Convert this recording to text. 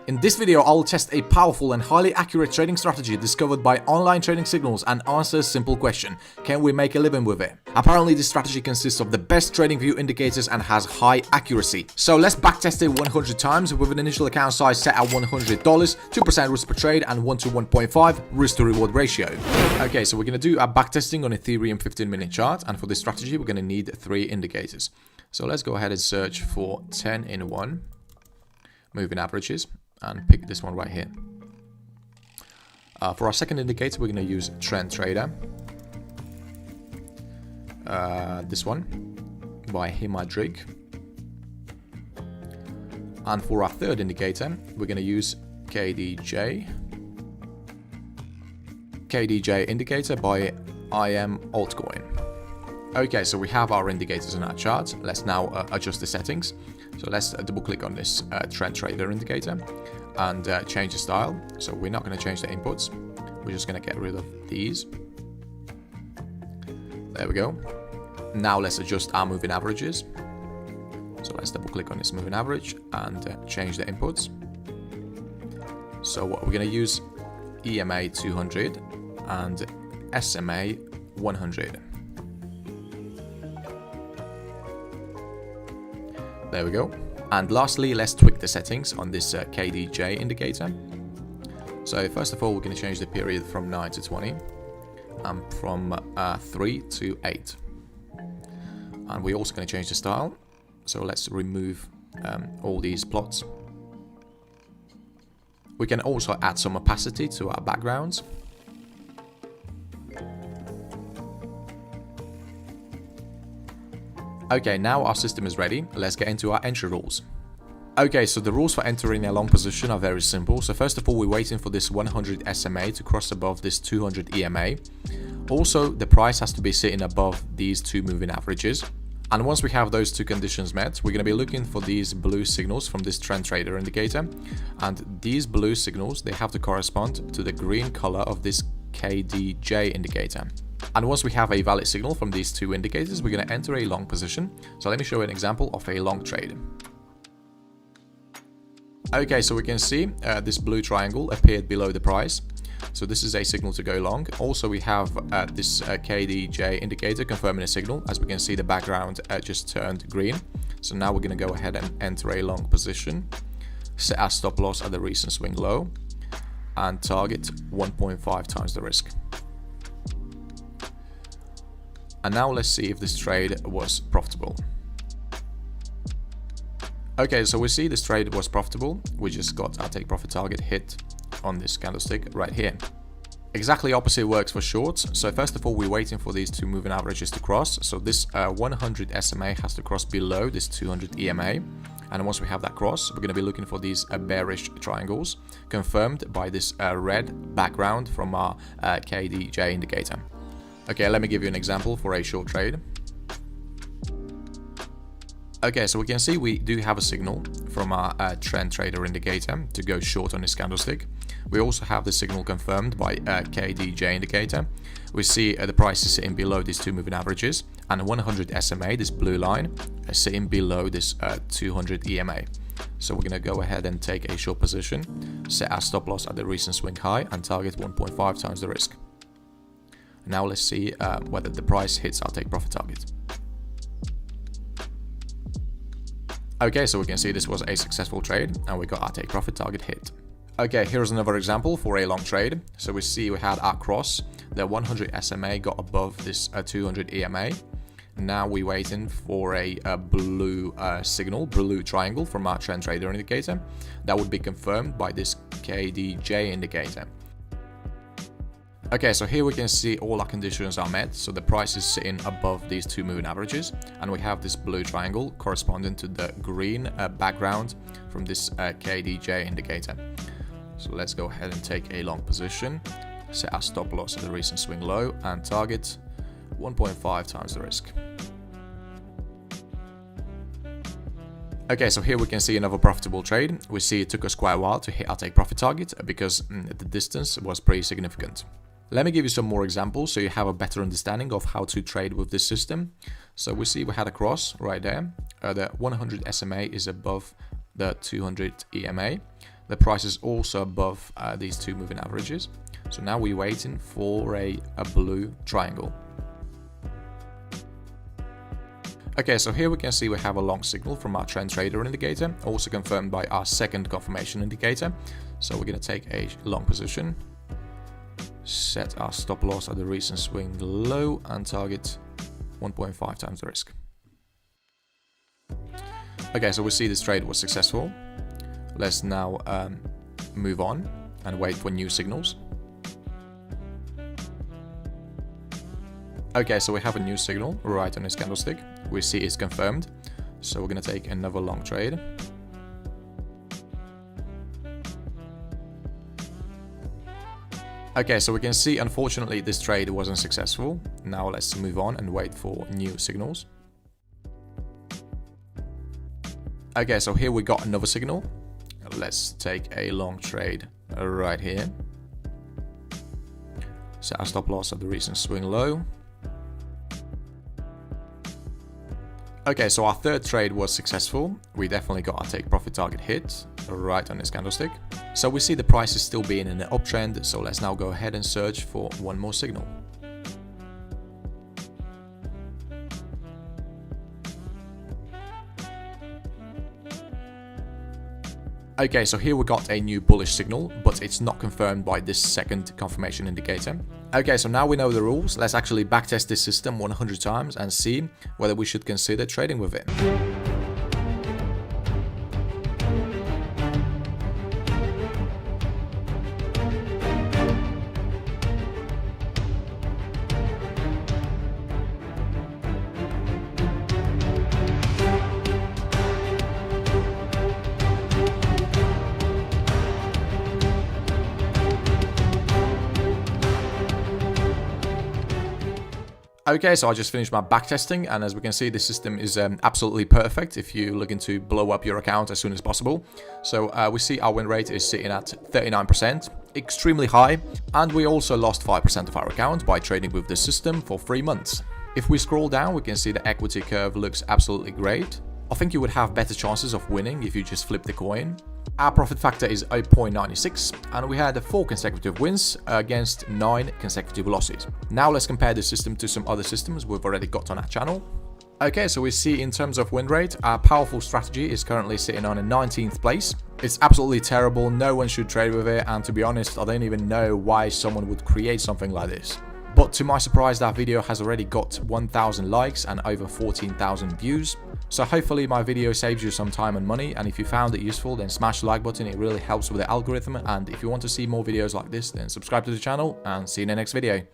In this video, I will test a powerful and highly accurate trading strategy discovered by Online Trading Signals and answer a simple question: can we make a living with it? Apparently, this strategy consists of the best TradingView indicators and has high accuracy. So let's backtest it 100 times with an initial account size set at $100, 2% risk per trade, and 1 to 1.5 risk to reward ratio. Okay, so we're going to do our backtesting on Ethereum 15-minute chart, and for this strategy, we're going to need 3 indicators. So let's go ahead and search for 10 in 1 moving averages and pick this one right here. For our second indicator, we're going to use Trend Trader. This one by Himadrig. And for our third indicator, we're going to use KDJ indicator by IM Altcoin. Okay, so we have our indicators in our chart. Let's now adjust the settings. So let's double click on this Trend Trader indicator and change the style. So we're not going to change the inputs. We're just going to get rid of these. There we go. Now let's adjust our moving averages. So let's double click on this moving average and change the inputs. So we're going to use EMA 200 and SMA 100. There we go. And lastly, let's tweak the settings on this KDJ indicator. So first of all, we're going to change the period from 9 to 20 and from 3 to 8. And we're also going to change the style. So let's remove all these plots. We can also add some opacity to our backgrounds. Okay, now our system is ready. Let's get into our entry rules. Okay, so the rules for entering a long position are very simple. So first of all, we're waiting for this 100 SMA to cross above this 200 EMA. Also, the price has to be sitting above these 2 moving averages. And once we have those 2 conditions met, we're going to be looking for these blue signals from this Trend Trader indicator. And these blue signals, they have to correspond to the green color of this KDJ indicator. And once we have a valid signal from these 2 indicators, we're going to enter a long position. So let me show you an example of a long trade. Okay, so we can see this blue triangle appeared below the price. So this is a signal to go long. Also, we have this KDJ indicator confirming a signal. As we can see, the background just turned green. So now we're going to go ahead and enter a long position, set our stop loss at the recent swing low, and target 1.5 times the risk. And now let's see if this trade was profitable. Okay, so we see this trade was profitable. We just got our take profit target hit on this candlestick right here. Exactly opposite works for shorts. So first of all, we're waiting for these 2 moving averages to cross. So this 100 SMA has to cross below this 200 EMA. And once we have that cross, we're going to be looking for these bearish triangles confirmed by this red background from our KDJ indicator. Okay, let me give you an example for a short trade. Okay, so we can see we do have a signal from our Trend Trader indicator to go short on this candlestick. We also have the signal confirmed by KDJ indicator. We see the price is sitting below these 2 moving averages, and 100 SMA, this blue line, is sitting below this 200 EMA. So we're going to go ahead and take a short position, set our stop loss at the recent swing high, and target 1.5 times the risk. Now let's see whether the price hits our take profit target. Okay, so we can see this was a successful trade and we got our take profit target hit. Okay, here's another example for a long trade. So we see we had our cross, the 100 SMA got above this 200 EMA. Now we're waiting for a blue signal, blue triangle from our Trend Trader indicator. That would be confirmed by this KDJ indicator. Okay, so here we can see all our conditions are met. So the price is sitting above these 2 moving averages, and we have this blue triangle corresponding to the green background from this KDJ indicator. So let's go ahead and take a long position, set our stop loss at the recent swing low, and target 1.5 times the risk. Okay, so here we can see another profitable trade. We see it took us quite a while to hit our take profit target because the distance was pretty significant. Let me give you some more examples so you have a better understanding of how to trade with this system. So we see we had a cross right there. The 100 SMA is above the 200 EMA. The price is also above these two moving averages. So now we're waiting for a blue triangle. Okay, so here we can see we have a long signal from our trend trader indicator, also confirmed by our second confirmation indicator. So we're going to take a long position, set our stop loss at the recent swing low and target 1.5 times the risk. Okay, so we see this trade was successful. Let's now move on and wait for new signals. Okay, so we have a new signal right on this candlestick. We see it's confirmed. So we're going to take another long trade. Okay, so we can see, unfortunately, this trade wasn't successful. Now let's move on and wait for new signals. Okay, so here we got another signal. Let's take a long trade right here. Set our stop loss at the recent swing low. Okay, so our third trade was successful. We definitely got our take profit target hit right on this candlestick. So we see the price is still being in an uptrend, so let's now go ahead and search for one more signal. Okay, so here we got a new bullish signal, but it's not confirmed by this second confirmation indicator. Okay, so now we know the rules. Let's actually backtest this system 100 times and see whether we should consider trading with it. Okay, so I just finished my backtesting, and as we can see, the system is absolutely perfect if you're looking to blow up your account as soon as possible. So we see our win rate is sitting at 39%, extremely high, and we also lost 5% of our account by trading with the system for 3 months. If we scroll down, we can see the equity curve looks absolutely great. I think you would have better chances of winning if you just flip the coin. Our profit factor is 0.96, and we had 4 consecutive wins against 9 consecutive losses. Now let's compare this system to some other systems we've already got on our channel. Okay, so we see in terms of win rate, our powerful strategy is currently sitting on a 19th place. It's absolutely terrible, no one should trade with it, and to be honest, I don't even know why someone would create something like this. But to my surprise, that video has already got 1,000 likes and over 14,000 views. So hopefully my video saves you some time and money, and if you found it useful, then smash the like button, it really helps with the algorithm. And if you want to see more videos like this, then subscribe to the channel and see you in the next video.